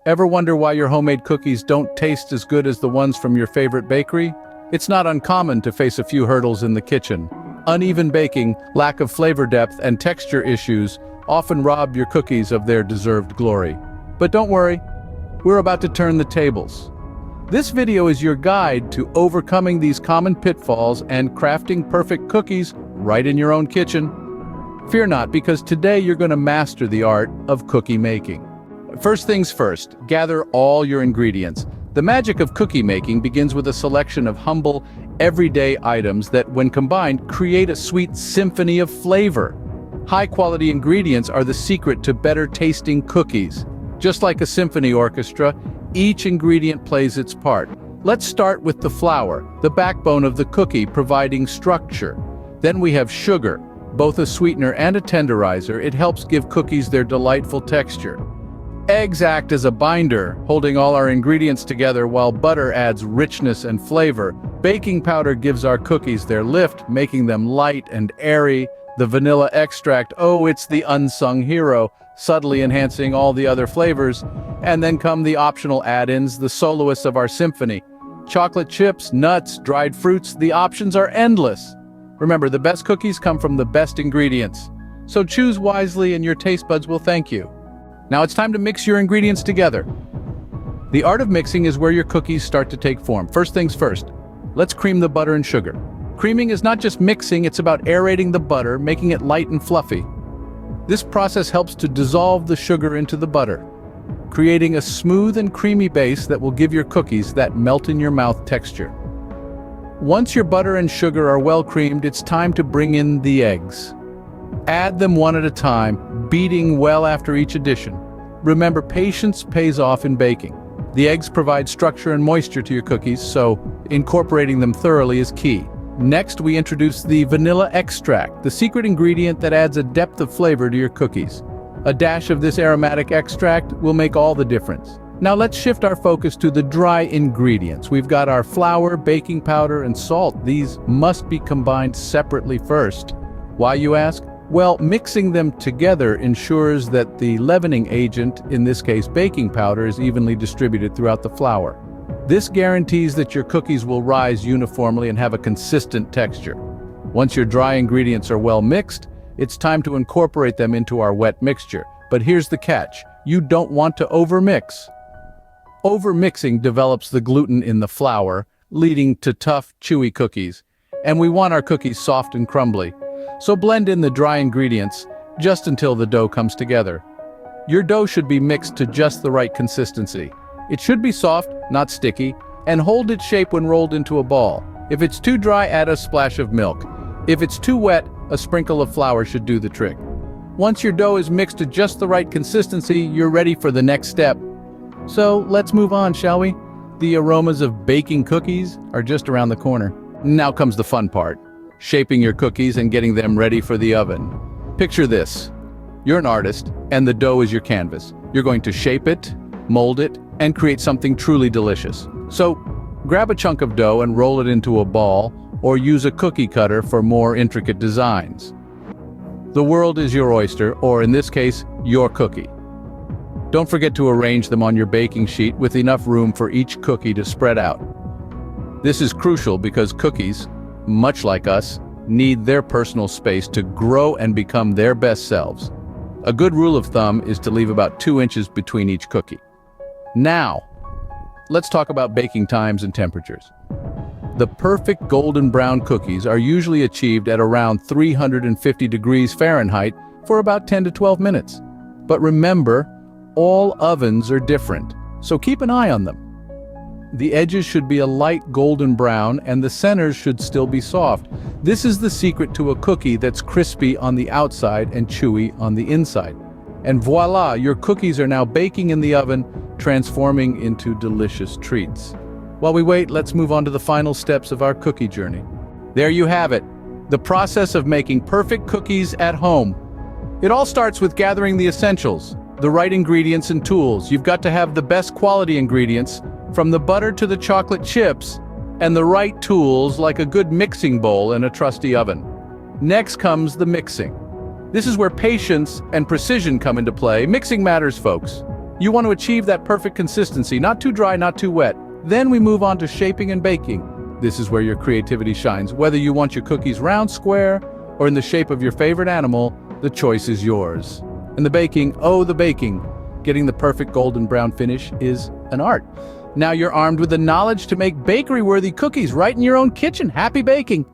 Ever wonder why your homemade cookies don't taste as good as the ones from your favorite bakery? It's not uncommon to face a few hurdles in the kitchen. Uneven baking, lack of flavor depth, and texture issues often rob your cookies of their deserved glory. But don't worry, we're about to turn the tables. This video is your guide to overcoming these common pitfalls and crafting perfect cookies right in your own kitchen. Fear not, because today you're going to master the art of cookie making. First things first, gather all your ingredients. The magic of cookie making begins with a selection of humble, everyday items that, when combined, create a sweet symphony of flavor. High-quality ingredients are the secret to better-tasting cookies. Just like a symphony orchestra, each ingredient plays its part. Let's start with the flour, the backbone of the cookie, providing structure. Then we have sugar, both a sweetener and a tenderizer. It helps give cookies their delightful texture. Eggs act as a binder, holding all our ingredients together, while butter adds richness and flavor. Baking powder gives our cookies their lift, making them light and airy. The vanilla extract, oh, it's the unsung hero, subtly enhancing all the other flavors. And then come the optional add-ins, the soloists of our symphony. Chocolate chips, nuts, dried fruits, the options are endless. Remember, the best cookies come from the best ingredients. So choose wisely and your taste buds will thank you. Now it's time to mix your ingredients together. The art of mixing is where your cookies start to take form. First things first, let's cream the butter and sugar. Creaming is not just mixing, it's about aerating the butter, making it light and fluffy. This process helps to dissolve the sugar into the butter, creating a smooth and creamy base that will give your cookies that melt-in-your-mouth texture. Once your butter and sugar are well creamed, it's time to bring in the eggs. Add them one at a time, beating well after each addition. Remember, patience pays off in baking. The eggs provide structure and moisture to your cookies, so incorporating them thoroughly is key. Next, we introduce the vanilla extract, the secret ingredient that adds a depth of flavor to your cookies. A dash of this aromatic extract will make all the difference. Now let's shift our focus to the dry ingredients. We've got our flour, baking powder, and salt. These must be combined separately first. Why, you ask? Well, mixing them together ensures that the leavening agent, in this case baking powder, is evenly distributed throughout the flour. This guarantees that your cookies will rise uniformly and have a consistent texture. Once your dry ingredients are well mixed, it's time to incorporate them into our wet mixture. But here's the catch: you don't want to overmix. Overmixing develops the gluten in the flour, leading to tough, chewy cookies. And we want our cookies soft and crumbly. So blend in the dry ingredients just until the dough comes together. Your dough should be mixed to just the right consistency. It should be soft, not sticky, and hold its shape when rolled into a ball. If it's too dry, add a splash of milk. If it's too wet, a sprinkle of flour should do the trick. Once your dough is mixed to just the right consistency, you're ready for the next step. So let's move on, shall we? The aromas of baking cookies are just around the corner. Now comes the fun part: shaping your cookies and getting them ready for the oven. Picture this. You're an artist, and the dough is your canvas. You're going to shape it, mold it, and create something truly delicious. So, grab a chunk of dough and roll it into a ball, or use a cookie cutter for more intricate designs. The world is your oyster, or in this case, your cookie. Don't forget to arrange them on your baking sheet with enough room for each cookie to spread out. This is crucial because cookies, much like us, need their personal space to grow and become their best selves. A good rule of thumb is to leave about 2 inches between each cookie. Now, let's talk about baking times and temperatures. The perfect golden brown cookies are usually achieved at around 350 degrees Fahrenheit for about 10 to 12 minutes. But remember, all ovens are different, so keep an eye on them. The edges should be a light golden brown and the centers should still be soft. This is the secret to a cookie that's crispy on the outside and chewy on the inside. And voila, your cookies are now baking in the oven, transforming into delicious treats. While we wait, let's move on to the final steps of our cookie journey. There you have it, the process of making perfect cookies at home. It all starts with gathering the essentials, the right ingredients and tools. You've got to have the best quality ingredients, from the butter to the chocolate chips, and the right tools like a good mixing bowl and a trusty oven. Next comes the mixing. This is where patience and precision come into play. Mixing matters, folks. You want to achieve that perfect consistency, not too dry, not too wet. Then we move on to shaping and baking. This is where your creativity shines. Whether you want your cookies round, square, or in the shape of your favorite animal, the choice is yours. And the baking, oh, the baking. Getting the perfect golden brown finish is an art. Now you're armed with the knowledge to make bakery-worthy cookies right in your own kitchen. Happy baking!